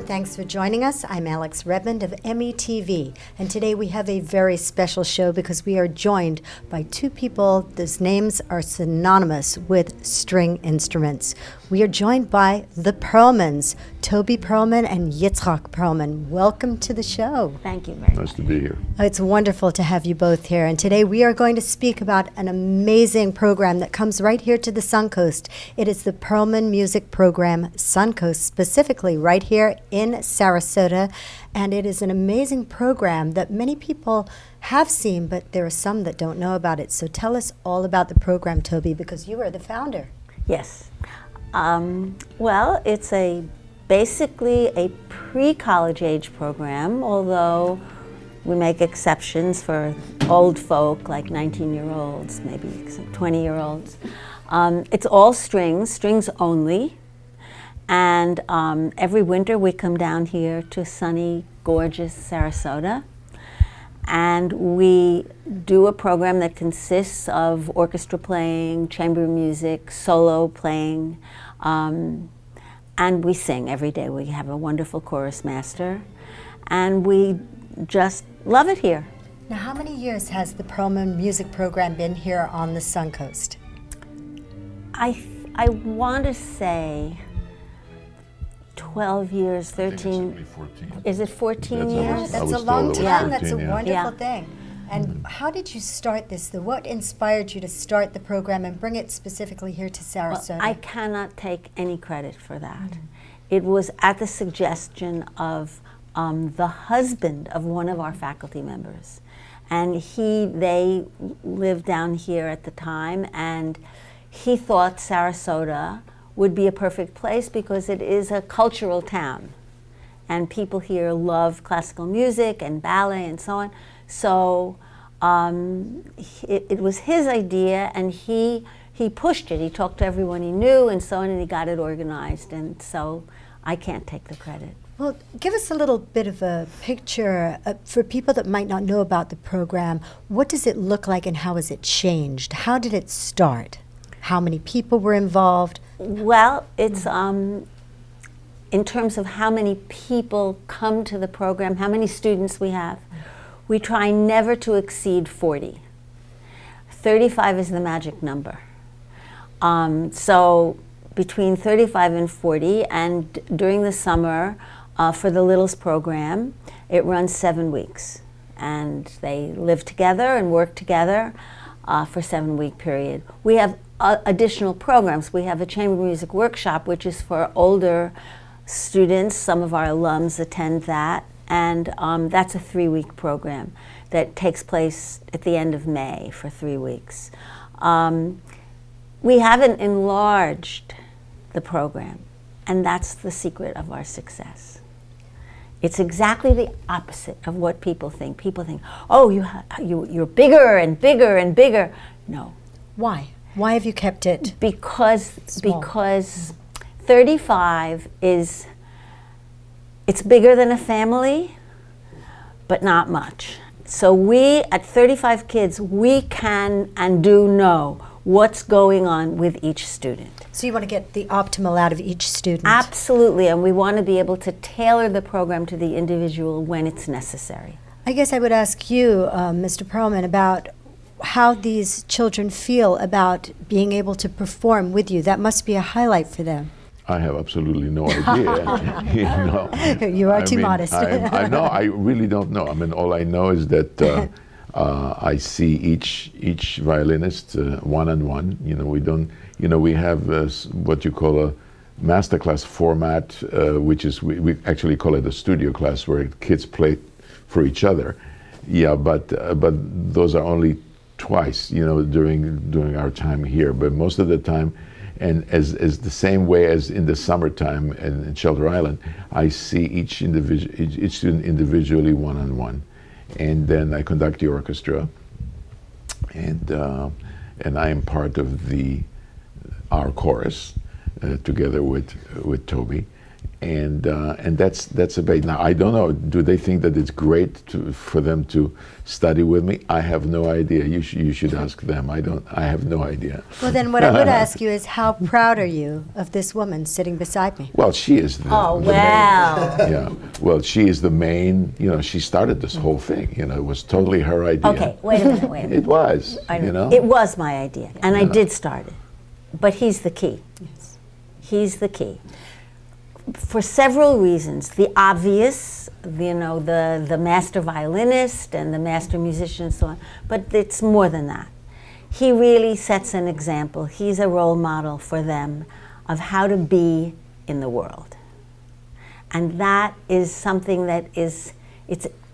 Thanks for joining us. I'm Alex Redmond of METV, and today we have a very special show because we are joined by two people whose names are synonymous with string instruments. We are joined by the Perlmans, Toby Perlman and Itzhak Perlman. Welcome to the show. Thank you very much. Nice to be here. It's wonderful to have you both here, and today we are going to speak about an amazing program that comes right here to the Suncoast. It is the Perlman Music Program Suncoast, specifically right here in Sarasota, and it is an amazing program that many people have seen, but there are some that don't know about it. So tell us all about the program, Toby, because you are the founder. Yes. Well, it's basically a pre-college age program, although we make exceptions for old folk like 19-year-olds, maybe some 20-year-olds. It's all strings only. And every winter we come down here to sunny, gorgeous Sarasota. And we do a program that consists of orchestra playing, chamber music, solo playing, and we sing every day. We have a wonderful chorus master, and we just love it here. Now, how many years has the Perlman Music Program been here on the Suncoast? I want to say 12 years, 13. 14. Is it 14 That's years? That's a was long told it was time. 14, That's a yeah. wonderful Yeah. thing. And how did you start this? What inspired you to start the program and bring it specifically here to Sarasota? Well, I cannot take any credit for that. It was at the suggestion of the husband of one of our faculty members. And they lived down here at the time, and he thought Sarasota would be a perfect place because it is a cultural town. And people here love classical music and ballet and so on. So it was his idea, and he pushed it. He talked to everyone he knew and so on, and he got it organized. And so I can't take the credit. Well, give us a little bit of a picture for people that might not know about the program. What does it look like and how has it changed? How did it start? How many people were involved? Well, it's in terms of how many people come to the program, how many students we have, we try never to exceed 40. 35 is the magic number. So between 35 and 40, and during the summer, for the Littles program, it runs 7 weeks. And they live together and work together for a 7-week period. We have additional programs. We have a chamber music workshop, which is for older students. Some of our alums attend that. And that's a 3-week program that takes place at the end of May for 3 weeks. We haven't enlarged the program, and that's the secret of our success. It's exactly the opposite of what people think. People think, oh, you're bigger and bigger and bigger. No. Why? Why have you kept it Because 35 it's bigger than a family, but not much. So we, at 35 kids, we can and do know what's going on with each student. So you want to get the optimal out of each student? Absolutely, and we want to be able to tailor the program to the individual when it's necessary. I guess I would ask you, Mr. Perlman, about how these children feel about being able to perform with you. That must be a highlight for them. I have absolutely no idea. You know, You are too modest. I know. I really don't know. I mean, all I know is that I see each violinist one-on-one. You know, we don't. You know, we have what you call a masterclass format, which is we actually call it a studio class where kids play for each other. Yeah, but those are only twice. You know, during our time here. But most of the time. And as the same way as in the summertime in Shelter Island, I see each student individually one-on-one, and then I conduct the orchestra, and I am part of our chorus together with Toby, and that's a bait. Now I don't know. Do they think that it's great for them to study with me? I have no idea. You should ask them. I have no idea. Well, then what I would ask you is, how proud are you of this woman sitting beside me? Well, she is the Oh, the well. main, yeah. Well, she is the main. She started this whole thing. It was totally her idea. Okay, wait a minute. It was. I know. It was my idea, and I did start it. But he's the key. Yes. He's the key. For several reasons. The obvious, the master violinist and the master musician and so on. But it's more than that. He really sets an example. He's a role model for them of how to be in the world. And that is something that it's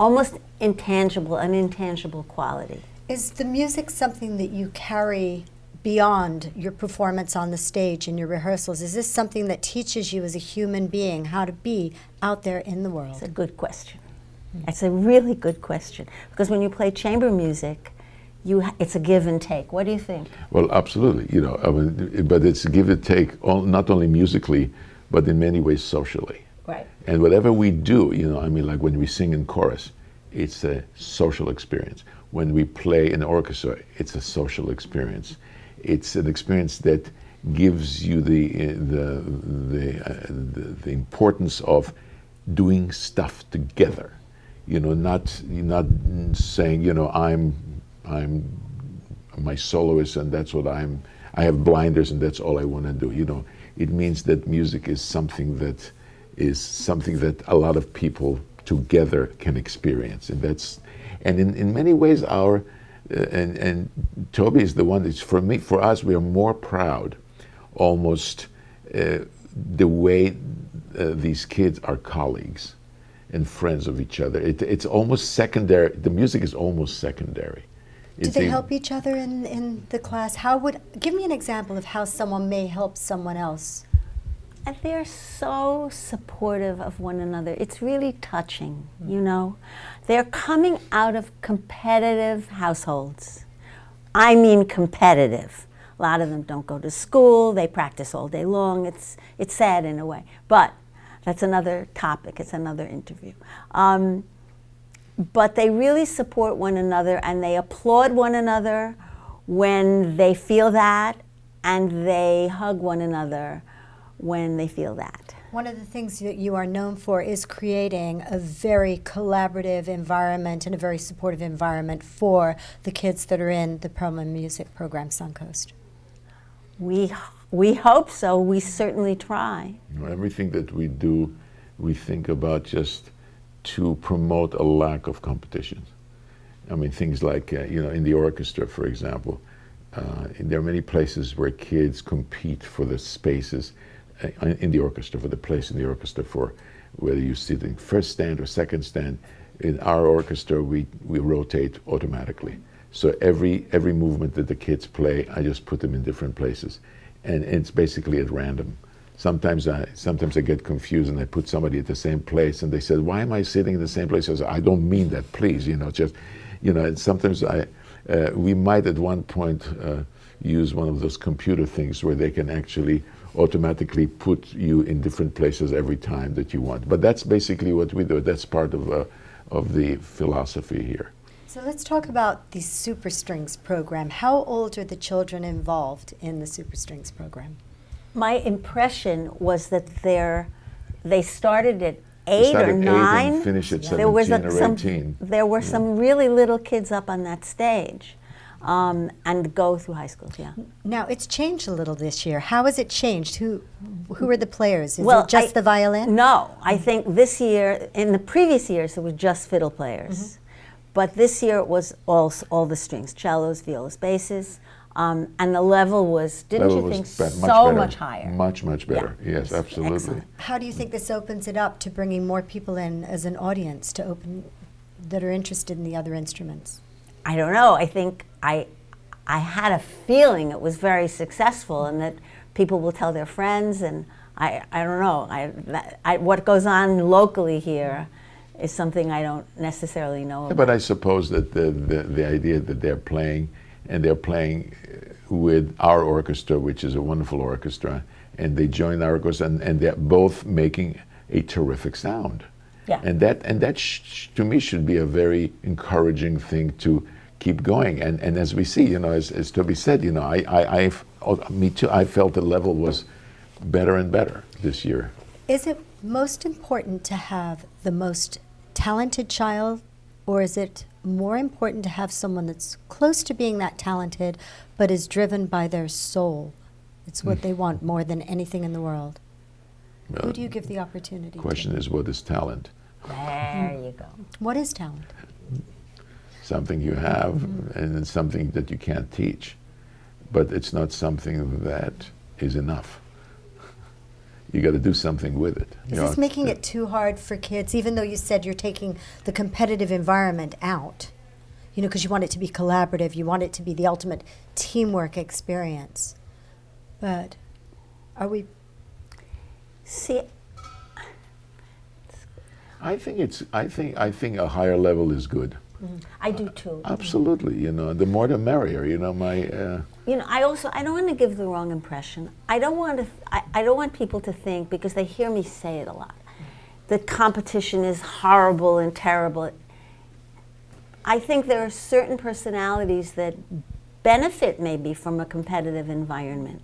almost intangible, an intangible quality. Is the music something that you carry beyond your performance on the stage and your rehearsals? Is this something that teaches you as a human being how to be out there in the world? It's a good question. It's a really good question. Because when you play chamber music, it's a give and take. What do you think? Well, absolutely. But it's a give and take, not only musically, but in many ways socially. Right. And whatever we do, like when we sing in chorus, it's a social experience. When we play in orchestra, it's a social experience. It's an experience that gives you the importance of doing stuff together. Not saying I'm my soloist and that's what I have blinders and that's all I want to do. It means that music is something that a lot of people together can experience, and in many ways and Toby is the one that's, for us, we are more proud almost the way these kids are colleagues and friends of each other. It's almost secondary. The music is almost secondary. Do they help each other in the class? Give me an example of how someone may help someone else. And they're so supportive of one another. It's really touching, They're coming out of competitive households. I mean competitive. A lot of them don't go to school. They practice all day long. It's sad in a way. But that's another topic. It's another interview. But they really support one another, and they applaud one another when they feel that, and they hug one another when they feel that. One of the things that you are known for is creating a very collaborative environment and a very supportive environment for the kids that are in the Perlman Music Program Suncoast. We hope so. We certainly try. Everything that we do, we think about just to promote a lack of competition. Things like, in the orchestra, for example, there are many places where kids compete for the spaces in the orchestra, for the place in the orchestra, for whether you sit in first stand or second stand. In our orchestra, we rotate automatically. So every movement that the kids play, I just put them in different places, and it's basically at random. Sometimes I get confused and I put somebody at the same place, and they said, "Why am I sitting in the same place?" I said, "I don't mean that, please." And sometimes we might at one point use one of those computer things where they can actually automatically put you in different places every time that you want. But that's basically what we do. That's part of the philosophy here. So let's talk about the Super Strings program. How old are the children involved in the Super Strings program? My impression was that they started at 8 or 9. And finished at 17 or 18. There were some really little kids up on that stage. And go through high schools, yeah. Now, it's changed a little this year. How has it changed? Who are the players? Is Well, it just the violin? No, I think this year, in the previous years, it was just fiddle players. Mm-hmm. But this year it was all the strings, cellos, violas, basses, and the level was, much higher? Much better, yeah. Yes, absolutely. Excellent. How do you think this opens it up to bringing more people in as an audience that are interested in the other instruments? I don't know. I think I had a feeling it was very successful and that people will tell their friends, and I don't know. What goes on locally here is something I don't necessarily know about. But I suppose that the idea that they're playing with our orchestra, which is a wonderful orchestra, and they join our orchestra, and they're both making a terrific sound. Yeah. And that to me should be a very encouraging thing to keep going. And as we see, as Toby said, me too, I felt the level was better and better this year. Is it most important to have the most talented child, or is it more important to have someone that's close to being that talented but is driven by their soul? It's what they want more than anything in the world. Well, Who do you give the opportunity question to? is, what is talent? There you go. What is talent? Something you have, and it's something that you can't teach. But it's not something that is enough. You got to do something with it. Is this making it too hard for kids, even though you said you're taking the competitive environment out? Because you want it to be collaborative, you want it to be the ultimate teamwork experience. But are we? See, I think a higher level is good. I do too. Absolutely, the more the merrier. I don't want to give the wrong impression. I don't want people to think, because they hear me say it a lot, that competition is horrible and terrible. I think there are certain personalities that benefit maybe from a competitive environment,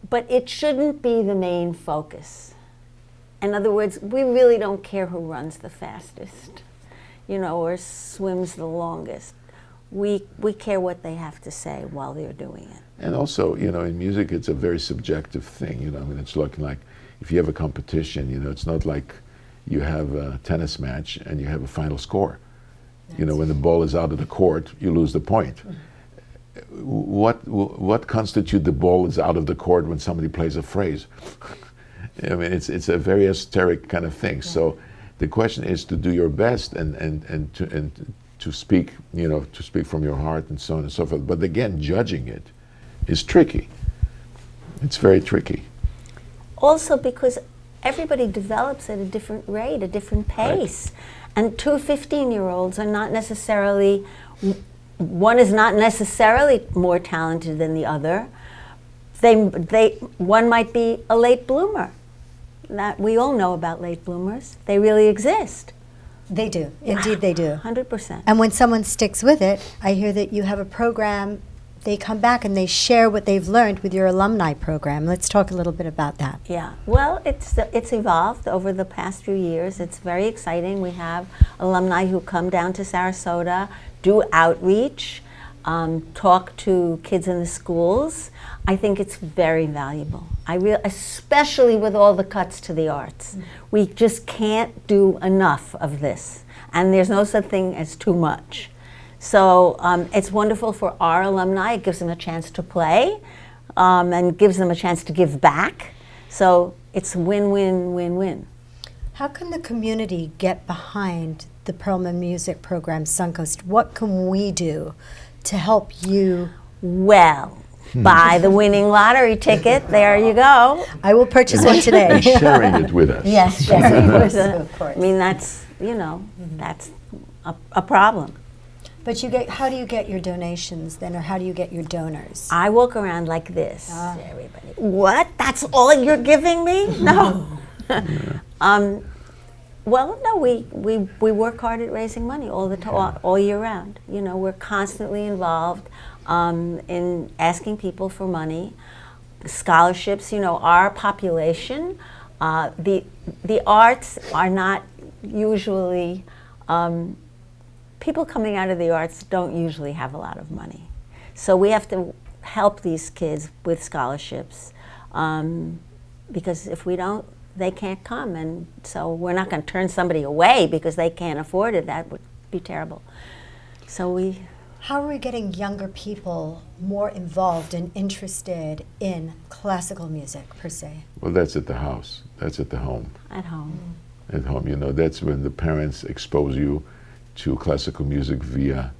but it shouldn't be the main focus. In other words, we really don't care who runs the fastest, or swims the longest. We care what they have to say while they're doing it. And also, in music, it's a very subjective thing. It's looking like if you have a competition, it's not like you have a tennis match and you have a final score. When the ball is out of the court, you lose the point. What constitutes the ball is out of the court when somebody plays a phrase? It's a very esoteric kind of thing. Yeah. So the question is to do your best and to speak, to speak from your heart and so on and so forth. But again, judging it is tricky. It's very tricky. Also because everybody develops at a different rate, a different pace. Right. And two 15-year-olds are not necessarily, one is not necessarily more talented than the other. One might be a late bloomer. We all know about late bloomers. They really exist. They do. Indeed, they do. 100%. And when someone sticks with it, I hear that you have a program, they come back and they share what they've learned with your alumni program. Let's talk a little bit about that. Yeah. Well, it's evolved over the past few years. It's very exciting. We have alumni who come down to Sarasota, do outreach, talk to kids in the schools. I think it's very valuable. Especially with all the cuts to the arts. Mm-hmm. We just can't do enough of this. And there's no such thing as too much. So it's wonderful for our alumni. It gives them a chance to play and gives them a chance to give back. So it's win-win, win-win. How can the community get behind the Perlman Music Program, Suncoast? What can we do to help you? Well, buy the winning lottery ticket. There you go. I will purchase one today. And sharing it with us. Yes, sharing it with us. Of course. I mean, that's, that's a problem. But how do you get your donations then, or how do you get your donors? I walk around like this. Everybody, what? That's all you're giving me? No. Well, no, we work hard at raising money all year round. We're constantly involved in asking people for money, scholarships. Our population, the arts are not usually. People coming out of the arts don't usually have a lot of money. So we have to help these kids with scholarships because if we don't, they can't come. And so we're not going to turn somebody away because they can't afford it. That would be terrible. So How are we getting younger people more involved and interested in classical music, per se? Well, that's at the house. That's at the home. At home. At home, that's when the parents expose you to classical music via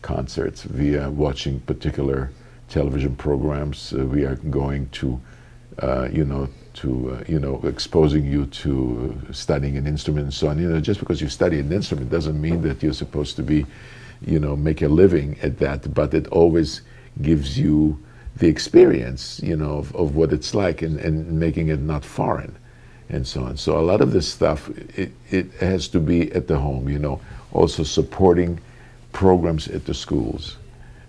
concerts, via watching particular television programs. We are going to, exposing you to studying an instrument and so on. Just because you study an instrument doesn't mean that you're supposed to be, make a living at that. But it always gives you the experience, of what it's like, and making it not foreign. and so on. So a lot of this stuff, it has to be at the home, you know. Also supporting programs at the schools,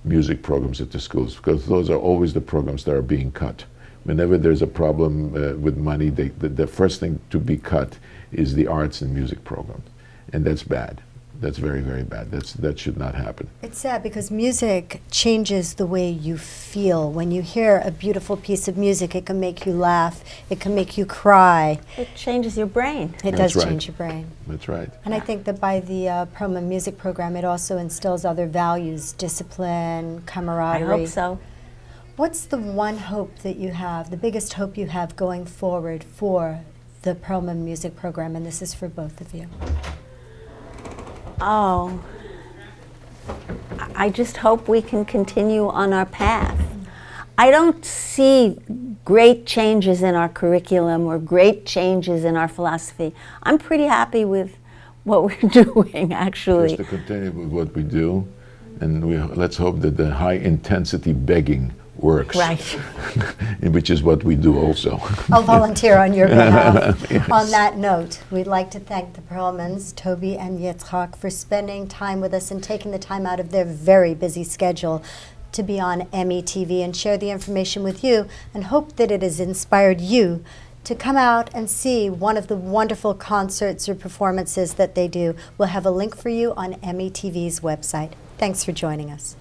music programs at the schools, because those are always the programs that are being cut. Whenever there's a problem with money, the first thing to be cut is the arts and music program, and that's bad. That's very, very bad. That should not happen. It's sad because music changes the way you feel. When you hear a beautiful piece of music, it can make you laugh, it can make you cry. It changes your brain. It That's does right. change your brain. That's right. And I think that by the Perlman Music Program, it also instills other values, discipline, I camaraderie. hope so. What's the one hope that you have, the biggest hope you have going forward for the Perlman Music Program? And this is for both of you. Oh, I just hope we can continue on our path. I don't see great changes in our curriculum or great changes in our philosophy. I'm pretty happy with what we're doing, actually. Just to continue with what we do, and let's hope that the high intensity begging works. Right. Which is what we do also. I'll volunteer on your behalf. Yes. On that note, we'd like to thank the Perlmans, Toby and Itzhak, for spending time with us and taking the time out of their very busy schedule to be on METV and share the information with you, and hope that it has inspired you to come out and see one of the wonderful concerts or performances that they do. We'll have a link for you on METV's website. Thanks for joining us.